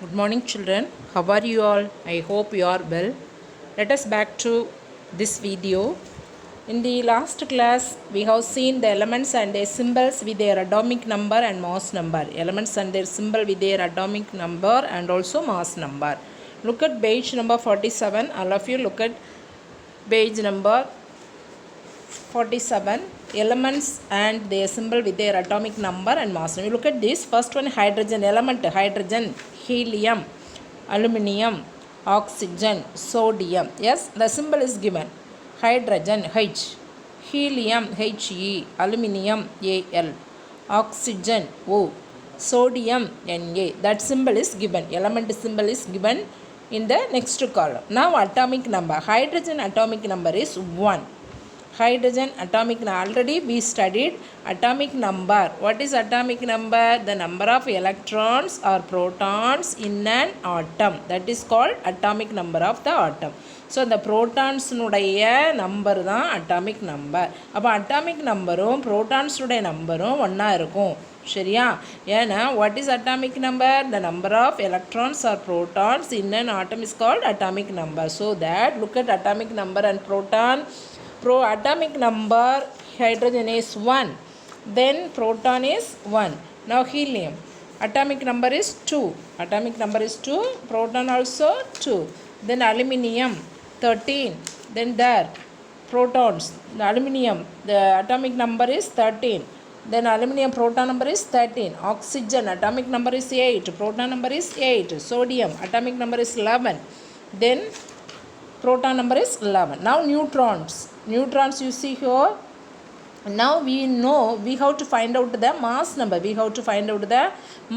Good morning, children. How are you all? I hope you are well. Let us back to this video. In the last class, we have seen the elements and their symbols with their atomic number and mass number. Elements and their symbol with their atomic number and also mass number. Look at page number 47. All of you look at page number 47, elements and their symbol with their atomic number and mass. You look at this first one, hydrogen element, hydrogen, helium, aluminium, oxygen, sodium. Yes, the symbol is given. Hydrogen H, helium He, aluminium Al, oxygen O, sodium Na. That symbol is given. Element symbol is given in the next column. Now atomic number. Hydrogen atomic number is 1. Hydrogen atomic already we studied atomic number. What is atomic number? The number of electrons or protons in an atom. That is called atomic number of the atom. So the protons நுடைய number தான் atomic number. அப்போ atomic numberும் protons நுடைய numberும் ஒன்றா இருக்கும். சரியா? ஏன்னா what is atomic number? The number of electrons or protons in an atom is called atomic number. So that look at atomic number and proton. Atomic number hydrogen is 1, then proton is 1. Now helium atomic number is 2, atomic number is 2, proton also 2. Then aluminium 13, then there protons, the aluminium the atomic number is 13, then aluminium proton number is 13. Oxygen atomic number is 8, proton number is 8. Sodium atomic number is 11, then proton number is 11. Now neutrons you see here. Now we know we have to find out the mass number. We have to find out the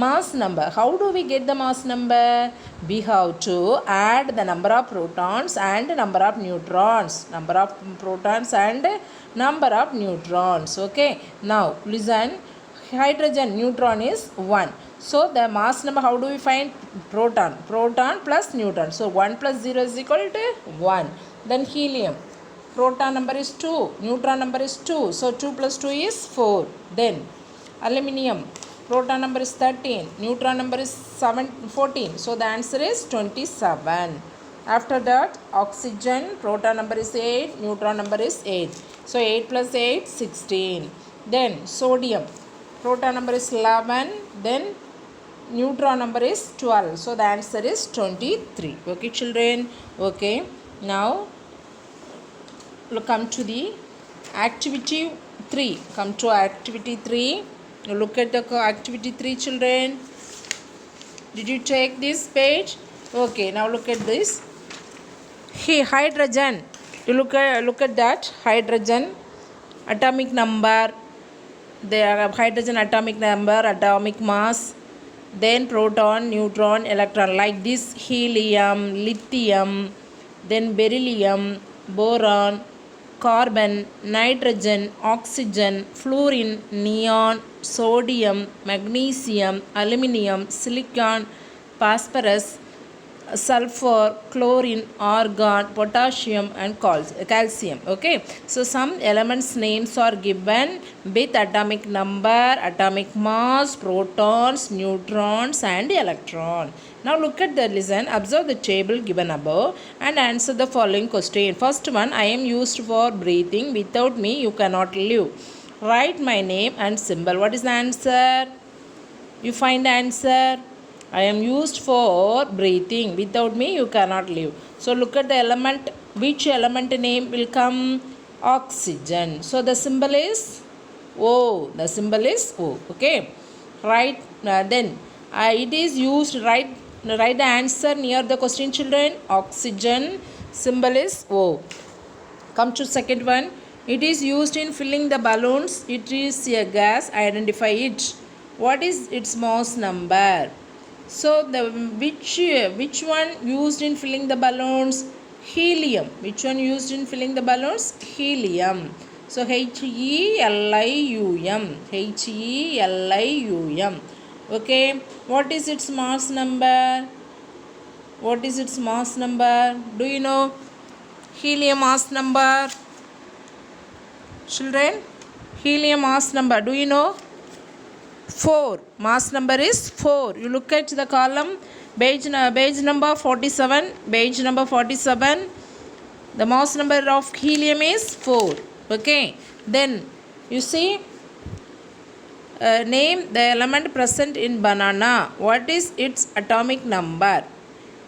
mass number. How do we get the mass number? We have to add the number of protons and number of neutrons. Number of protons and number of neutrons. Okay. Now listen. Hydrogen neutron is 1. So the mass number, how do we find? Proton plus neutron. So 1 plus 0 is equal to 1. Then helium, proton number is 2, neutron number is 2. So 2 plus 2 is 4. Then aluminium, proton number is 13, neutron number is 14. So the answer is 27. After that, oxygen, proton number is 8, neutron number is 8. So 8 plus 8, 16. Then sodium, proton number is 11, then neutron number is 12. So the answer is 23. Okay, children. Okay. Now come to the activity 3. Come to activity 3. Look at the activity 3, children. Did you take this page? Okay. Now look at this. Hydrogen. You look at that. Hydrogen atomic number. The hydrogen atomic number, atomic mass, then proton, neutron, electron, like this. Helium, lithium, then beryllium, boron, carbon, nitrogen, oxygen, fluorine, neon, sodium, magnesium, aluminium, silicon, phosphorus, sulfur, chlorine, argon, potassium and calcium. Okay, so some elements names are given with atomic number, atomic mass, protons, neutrons and electron. Now look at the listen, observe the table given above and answer the following question. First one, I am used for breathing, without me you cannot live. Write my name and symbol. What is the answer? You find the answer. I am used for breathing. Without me, you cannot live. So look at the element. Which element name will come? Oxygen. So the symbol is O. The symbol is O. Okay. Right. Then it is used. Write the answer near the question, children. Oxygen. Symbol is O. Come to second one. It is used in filling the balloons. It is a gas. Identify it. What is its mass number? So the which one used in filling the balloons? Helium. Which one used in filling the balloons? Helium. So Helium. Helium. Okay. What is its mass number? What is its mass number? Do you know helium mass number? Children, helium mass number. Do you know? 4. Mass number is 4. You look at the column Page number 47. Page number 47. The mass number of helium is 4. Okay. Then you see, name the element present in banana. What is its atomic number?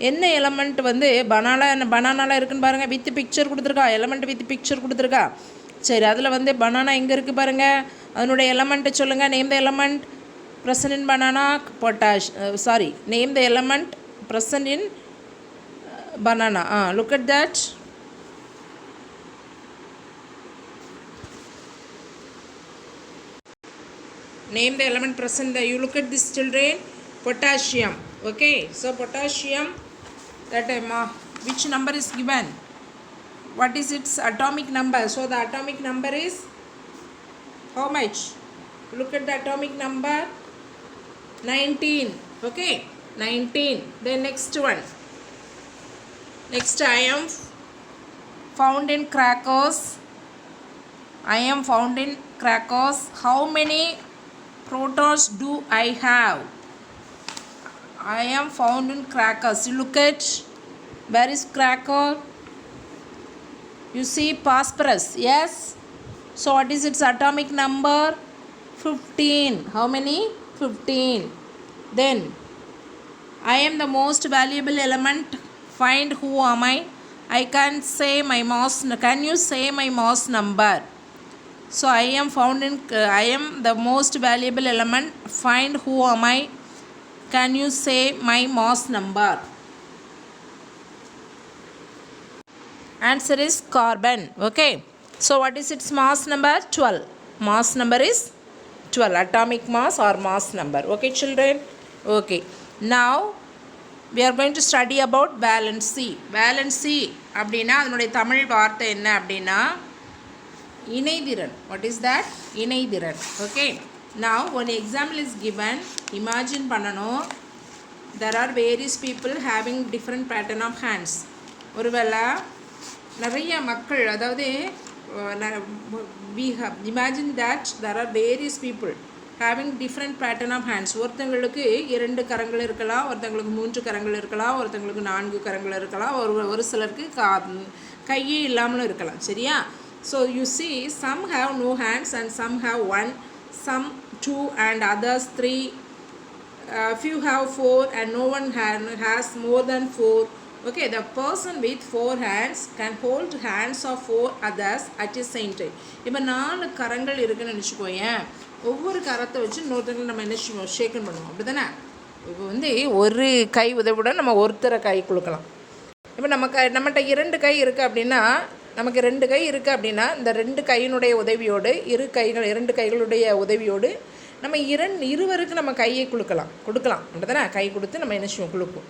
என்ன element வந்து பனானாவில் இருக்குன்னு பாருங்கள். With picture கொடுத்துருக்கா, element with picture கொடுத்துருக்கா. சரி, அதில் வந்து banana எங்கே இருக்குது பாருங்கள். அதனுடைய எலமெண்ட்டை சொல்லுங்கள். Name the element present in banana. Potash. Sorry, name the element present in banana. Look at that. Name the element present there. You look at this, children. Potassium. Okay, so potassium, that which number is given? What is its atomic number? So the atomic number is how much? Look at the atomic number, 19. Okay, 19. Then next one. Next, iron found in crackers. Iron found in crackers. How many protons do I have? Iron found in crackers. You look at, where is cracker? You see phosphorus. Yes. So what is its atomic number? 15. How many? 15. Then I am the most valuable element. Find who am I? I can say my mass. Can you say my mass number? So I am found in. I am the most valuable element. Find who am I? Can you say my mass number? Answer is carbon. Okay. So what is its mass number? 12. Mass number is 12. Atomic mass or mass number. Okay, children. Okay. Now we are going to study about valency. Valency அப்படின்னா அதனுடைய தமிழ் வார்த்தை என்ன அப்படின்னா இணைதிறன். What is that? இணைதிறன். Okay. Now one example is given. Imagine பண்ணணும். There are various people having different pattern of hands. ஒருவேளை நிறைய மக்கள், அதாவது we have imagine that there are various people having different pattern of hands. ஒருத்தங்களுக்கு 2 கரங்கள் இருக்கலாம், ஒருத்தங்களுக்கு 3 கரங்கள் இருக்கலாம், ஒருத்தங்களுக்கு 4 கரங்கள் இருக்கலாம், ஒரு சிலருக்கு கையே இல்லாமலும் இருக்கலாம். சரியா? So you see, some have no hands and some have 1, some 2 and others 3. Few have 4 and no one has more than 4. Okay, the person with 4 hands can hold hands of 4 others at the same time. இப்போ 4 கரங்கள் இருக்குன்னு நினச்சிக்கோயேன். ஒவ்வொரு கரத்தை வச்சு இன்னொருத்தங்களை நம்ம என்ன செய்வோம்? Shake hand பண்ணுவோம். அப்படி தானே? இப்போ வந்து ஒரு கை உதவியுடன் நம்ம ஒருத்தரை கை கொடுக்கலாம். இப்போ நம்மகிட்ட 2 கை இருக்குது அப்படின்னா, நமக்கு 2 கை இருக்குது அப்படின்னா, இந்த 2 கையினுடைய உதவியோடு 2 கைகளுடைய உதவியோடு நம்ம இருவருக்கு நம்ம கையை கொடுக்கலாம். அப்படி தானே? கை கொடுத்து நம்ம என்ன செய்வோம்? கொடுப்போம்.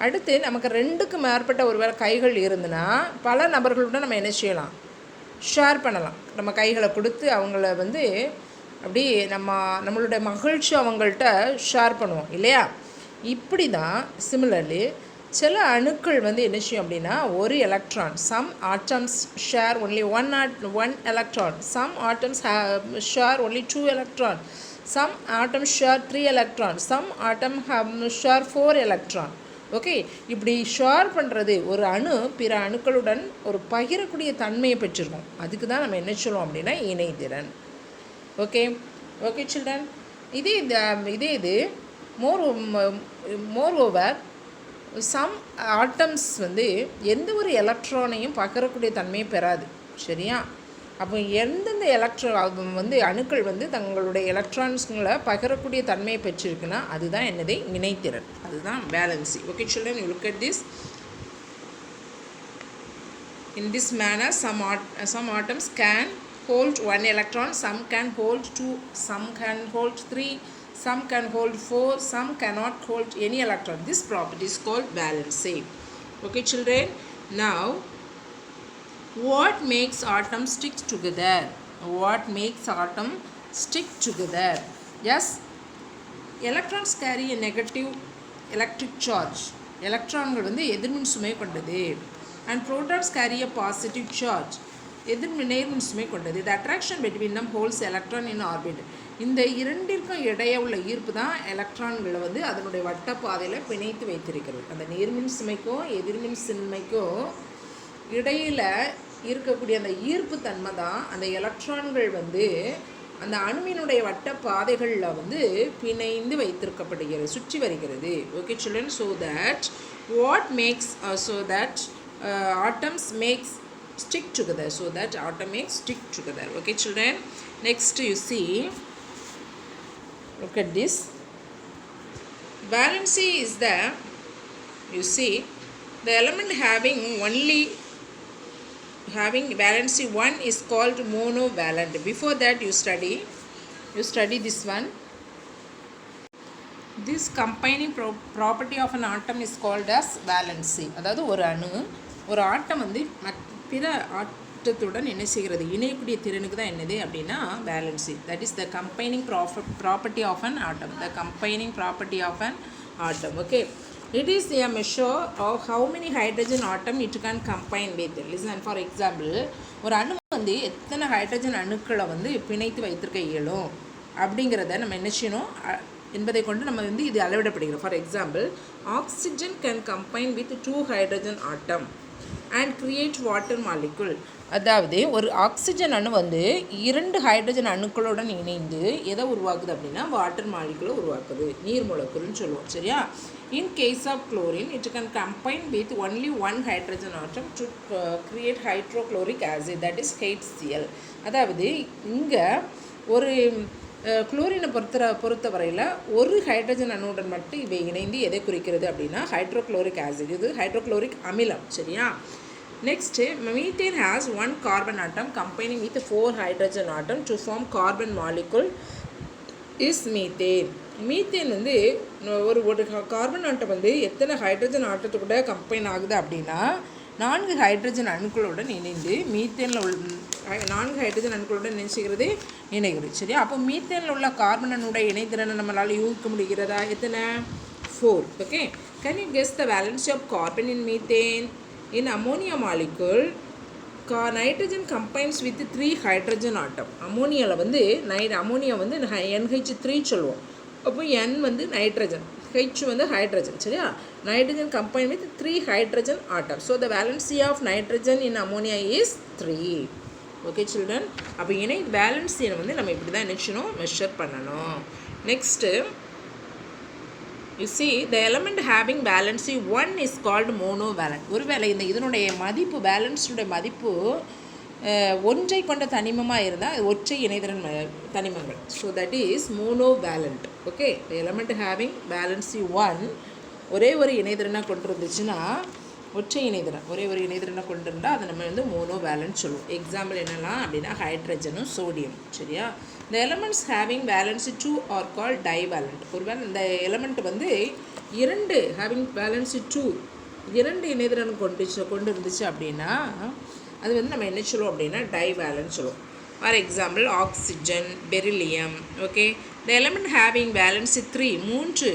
அடுத்து நமக்கு 2க்கு மேற்பட்ட ஒரு வேளை கைகள் இருந்துன்னா பல நபர்களோட நம்ம என்ன செய்யலாம்? ஷேர் பண்ணலாம். நம்ம கைகளை கொடுத்து அவங்கள வந்து அப்படி நம்மளுடைய மகிழ்ச்சி அவங்கள்ட்ட ஷேர் பண்ணுவோம் இல்லையா? இப்படி தான் சிமிலர்லி சில அணுக்கள் வந்து என்ன செய்யும் அப்படின்னா, ஒரு electron. Some atoms share only one electron. Some atoms share only 2 electron. Some atoms share 3 electrons. Some atoms share 4 electrons. Okay, இப்படி ஷேர் பண்ணுறது ஒரு அணு பிற அணுக்களுடன் ஒரு பகிரக்கூடிய தன்மையை பெற்றிருக்கோம். அதுக்கு தான் நம்ம என்ன சொல்லுவோம் அப்படின்னா இணைதிறன். Okay okay children. இது மோர் ஓவர் சம் ஆட்டம்ஸ் வந்து எந்த ஒரு எலக்ட்ரானையும் பகிரக்கூடிய தன்மையை பெறாது. சரியா? அப்போ எந்தெந்த வந்து அணுக்கள் வந்து தங்களுடைய எலக்ட்ரான்ஸ்களை பகிரக்கூடிய தன்மையை பெற்றிருக்குன்னா அதுதான் என்னது? இணைத்திறன். அதுதான் valency. Okay children, you look at this. In this manner, some atoms can hold 1 electron, some can hold 2, some can hold 3, some can hold 4, some cannot hold any electron. This property is called valency. Okay children, now what makes atoms stick together? What makes atom stick together? Yes, electrons carry a negative electric charge. எலக்ட்ரான்கள் வந்து எதிர்மின் சுமை கொண்டது. And protons carry a positive charge. எதிர்மின் நேர்மின் சுமை கொண்டது. The attraction between them holds electron in orbit. இந்த இரண்டிற்கும் இடையே உள்ள ஈர்ப்பு தான் எலக்ட்ரான்களை வந்து அதனுடைய வட்டப்பாதையில் பிணைத்து வைத்திருக்கிறது. அந்த நேர்மின் சுமைக்கும் எதிர்மின் சுமைக்கும் இடையில் இருக்கக்கூடிய அந்த ஈர்ப்பு தன்மை தான் அந்த எலக்ட்ரான்கள் வந்து அந்த அணுவினுடைய வட்ட பாதைகளில் வந்து பிணைந்து வைத்திருக்கப்படுகிறது, சுற்றி வருகிறது. Okay children, so that what makes atoms makes stick together, so that atom makes stick together. Okay children, next you see, look at this. Valency is the, you see, the element having valency 1 is called monovalent. Before that you study this one. This combining property of an atom is called as valency. அதாவது ஒரு ஆட்டம் வந்து பிற ஆட்டத்துடன் என்ன செய்கிறது, இணையக்கூடிய திறனுக்கு தான் என்னது அப்படின்னா valency. That is the combining property of an atom. The combining property of an atom. Okay, it is a measure of how many hydrogen atom it can combine with. Listen, for example, ஒரு அணு வந்து எத்தனை hydrogen அணுக்களை வந்து பிணைத்து வைத்திருக்க இயலும் அப்படிங்கிறத நம்ம என்ன செய்யணும் என்பதை கொண்டு நம்ம வந்து இது அளவிடப்படுகிறோம். For example, oxygen can combine with 2 hydrogen atom and create water molecule. அதாவது ஒரு ஆக்சிஜன் அணு வந்து 2 ஹைட்ரஜன் அணுக்களுடன் இணைந்து எதை உருவாக்குது அப்படின்னா வாட்டர் மாலிகுலை உருவாக்குது, நீர் மூலக்கூறுன்னு சொல்லுவோம். சரியா? In case of chlorine it can combine with only 1 hydrogen atom to create hydrochloric acid, that is HCl. அதாவது இங்கே ஒரு குளோரினை பொறுத்தவரையில் ஒரு ஹைட்ரஜன் அணுவுடன் மட்டும் இவை இணைந்து எதை குறிக்கிறது அப்படின்னா ஹைட்ரோக்ளோரிக் ஆசிட், இது ஹைட்ரோக்ளோரிக் அமிலம். சரியா? Next, methane has 1 carbon atom combining with 4 hydrogen atom to form carbon molecule is methane. Methane வந்து ஒரு கார்பன் ஆட்டம் வந்து எத்தனை ஹைட்ரஜன் ஆட்டத்து கூட கம்பைன் ஆகுது அப்படின்னா 4 ஹைட்ரஜன் அணுக்களுடன் இணைந்து மீத்தேனில் உள்ள 4 ஹைட்ரஜன் அணுக்களுடன் நினைச்சுகிறது இணைகிறது. சரியா? அப்போ மீத்தேனில் உள்ள கார்பன் அணுடைய இணைத்திறனை நம்மளால் யூகிக்க முடிகிறதா? எத்தனை? 4. Okay, can you guess the valency of carbon in methane? In ammonia molecule nitrogen combines with 3 hydrogen atom. அமோனியாவில் வந்து அமோனியா வந்து NH3 சொல்லுவோம். அப்போ N வந்து நைட்ரஜன், H வந்து ஹைட்ரஜன். சரியா? Nitrogen combine with 3 hydrogen atom. So the valency of nitrogen in ammonia is 3. Okay children, அப்போ இணை வேலன்சியை வந்து நம்ம இப்படி தான் நினச்சணும் மெஷர் பண்ணணும். Next, you see, the element having valency 1 is called monovalent. ஒருவேளை இதனுடைய மதிப்பு, வேலன்ஸுடைய மதிப்பு ஒன்றை கொண்ட தனிமமாக இருந்தால் ஒற்றை இணைதிறன் தனிமங்கள். So that is monovalent. Okay, the element having valency 1 ஒரே ஒரு இணைதிறனாக கொண்டிருந்துச்சுன்னா ஒற்றை இணைதிறன், ஒரே ஒரு இணைதிறனை கொண்டிருந்தால் அதை நம்ம வந்து மோனோவேலன்ட் சொல்லுவோம். எக்ஸாம்பிள் என்னெல்லாம் அப்படின்னா ஹைட்ரஜனும் சோடியம். சரியா? இந்த எலமெண்ட்ஸ் ஹேவிங் வேலன்சி 2 ஆர் கால் டைவேலண்ட். ஒருவேளை இந்த எலமெண்ட் வந்து 2 ஹேவிங் வேலன்சி 2 இணைதிறன் கொண்டு இருந்துச்சு அப்படின்னா அது வந்து நம்ம என்ன சொல்லுவோம் அப்படின்னா டைவேலன்ட் சொல்லுவோம். For example oxygen, beryllium. Okay, இந்த எலமெண்ட் ஹேவிங் வேலன்சி 3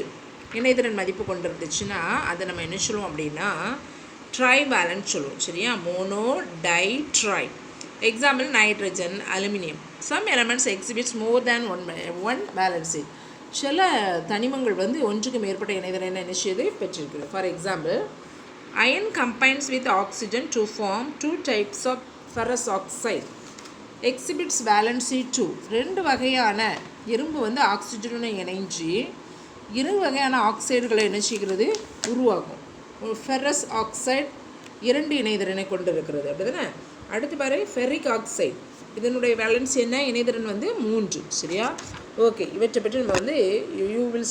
இணைதிறன் மதிப்பு கொண்டு இருந்துச்சுன்னா அதை நம்ம என்ன சொல்லுவோம் அப்படின்னா ட்ரைவேலன்ட் சொல்லுவோம். சரியா? Mono, di, tri. Example nitrogen, aluminium. Some elements exhibits more than one valency. சில தனிமங்கள் வந்து ஒன்றுக்கு மேற்பட்ட இணைதிறனை என்ன செய்து பெற்றிருக்கிறது. For example, iron combines with oxygen to form 2 types of ferrous oxide exhibits valency 2. 2 வகையான இரும்பு வந்து ஆக்சிஜனுடன் இணைஞ்சு 2 வகையான ஆக்சைடுகளை என்ன செய்கிறது, உருவாகும். ஃபெரஸ் ஆக்சைடு 2 இணைதிறனை கொண்டு இருக்கிறது. அப்படி தானே? அடுத்து பாரு, ஃபெரிக் ஆக்சைடு, இதனுடைய வேலன்சி என்ன, இணைதிறன் வந்து 3. சரியா? ஓகே, இவற்றை பற்றி நம்ம வந்து you will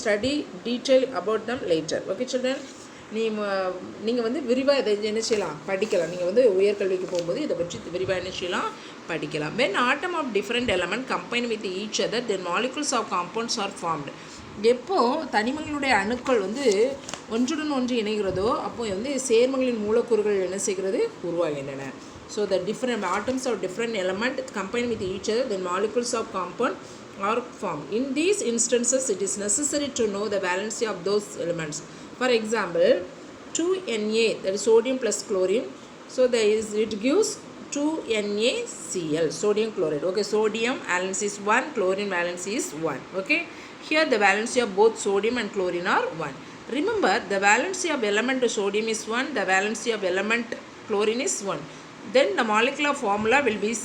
study detail about them later. Okay children, நீங்கள் வந்து விரிவாக இதை என்ன செய்யலாம், படிக்கலாம். நீங்கள் வந்து உயர்கல்விக்கு போகும்போது இதை பற்றி விரிவாக என்ன செய்யலாம், படிக்கலாம். when atom of different element combine with each other then molecules of compounds are formed. எப்போது தனிமங்களுடைய அணுக்கள் வந்து ஒன்றுடன் ஒன்று இணைகிறதோ அப்போ வந்து சேர்மங்களின் மூலக்கூறுகள் என்ன செய்கிறது, உருவாகின்றன. So the different atoms of different element combine with each other then molecules of compound are formed. In these instances it is necessary to know the valency of those elements. For example, 2Na, that is sodium plus chlorine, so it gives 2NaCl, sodium chloride. Okay, sodium valence is 1, chlorine valence is 1. Okay, here the valency of both sodium and chlorine are 1. Remember, the valency of element sodium is 1, the valency of element chlorine is 1. Then the molecular formula will be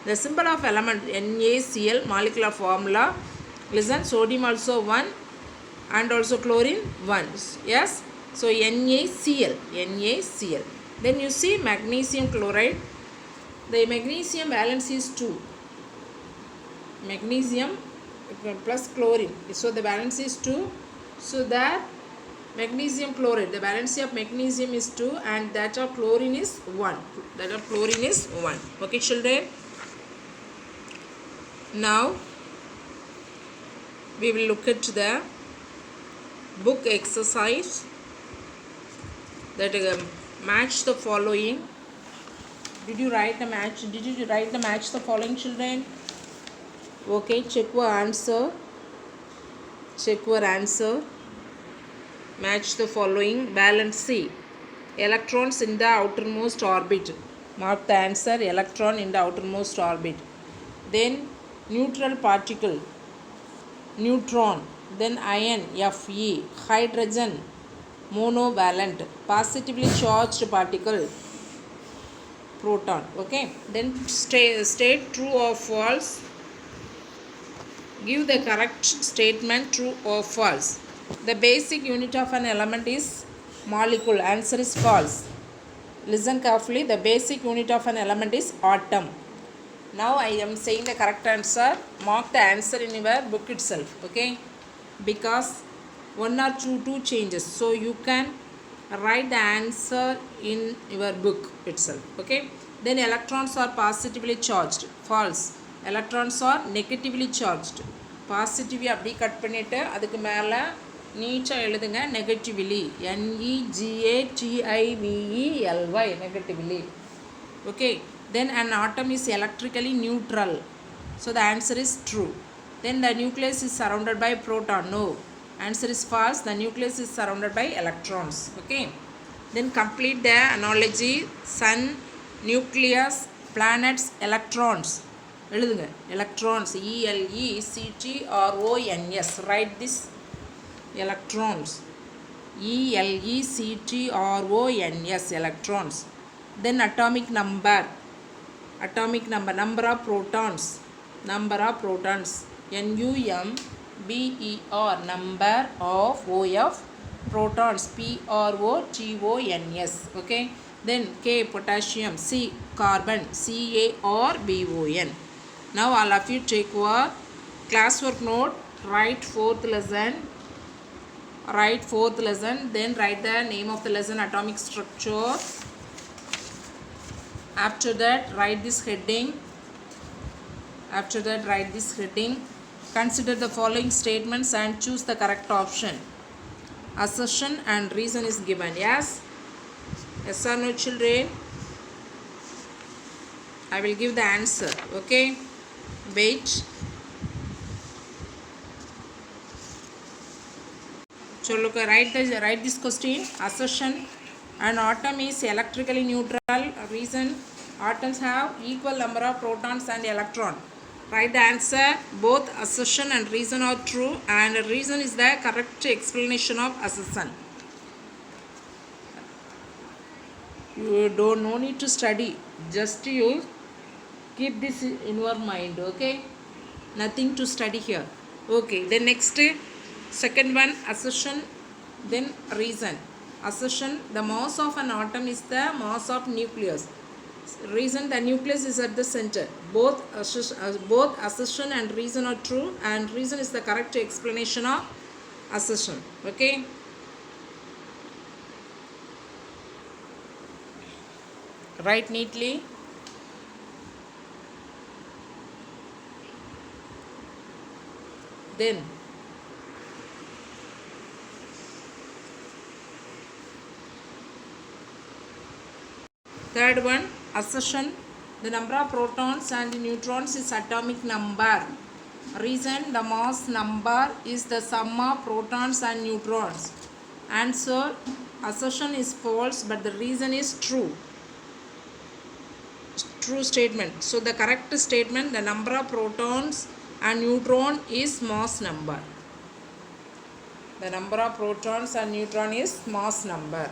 the symbol of element NaCl, molecular formula. Listen, sodium also 1 and also chlorine 1. Yes, so NaCl. Then you see magnesium chloride. The magnesium valence is 2. Magnesium plus chlorine. So the valence is 2. So that magnesium chloride, the valency of magnesium is 2 and that of chlorine is 1. Okay, children. Now we will look at the book exercise that match the following. Did you write the match the following, children? Okay, check your answer. Match the following. Valency, electrons in the outermost orbit. Mark the answer, electron in the outermost orbit. Then neutral particle, neutron. Then ion, Fe. Hydrogen, monovalent. Positively charged particle, proton. Okay, then state true or false. Give the correct statement, true or false. The basic unit of an element is molecule. Answer is false. Listen carefully. The basic unit of an element is atom. Now I am saying the correct answer. Mark the answer in your book itself. Okay, because one or two changes, so you can write the answer in your book itself. Okay, then electrons are positively charged. False. Electrons are negatively charged. Positively அப்படி cut பண்ணிட்டு அதுக்கு மேலே நீட்டாக எழுதுங்க, negatively. NEGATIVELY, negatively. Okay, then an atom is electrically neutral, so the answer is true. Then the nucleus is surrounded by proton. No, answer is false. The nucleus is surrounded by electrons. Okay, then complete the analogy. Sun, nucleus, planets, electrons. எழுதுங்க, electrons, ELECTRONS. write this, electrons, ELECTRONS, electrons. Then atomic number, number of protons, NUMBER, number of protons, PROTONS. Okay, then K, potassium. C, carbon, CARBON. Now all of you take your classwork note, write fourth lesson, then write the name of the lesson, atomic structure. After that write this heading. Consider the following statements and choose the correct option. Assertion and reason is given. Yes or no, children? I will give the answer. Okay, wait. So look, write this question. Assertion: an atom is electrically neutral. Reason: atoms have equal number of protons and electrons. Write the answer. Both assertion and reason are true, and reason is the correct explanation of assertion. You no need to study, just you keep this in your mind. Okay, nothing to study here. Okay, then next, second one, assertion, then reason. Assertion: the mass of an atom is the mass of nucleus. Reason: the nucleus is at the center. Both assertion and reason are true, and reason is the correct explanation of assertion. Okay, write neatly. Then third one, assertion: the number of protons and neutrons is atomic number. Reason: the mass number is the sum of protons and neutrons. Answer: assertion is false but the reason is true. true statement. So the correct statement, the number of protons and neutron is mass number. The number of protons and neutron is mass number.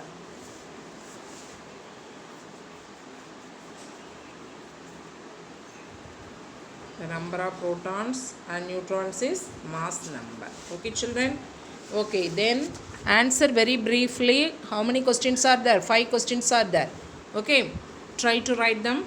The number of protons and neutrons is mass number. Okay, children. Okay, then answer very briefly. How many questions are there? 5 questions are there. Okay, try to write them.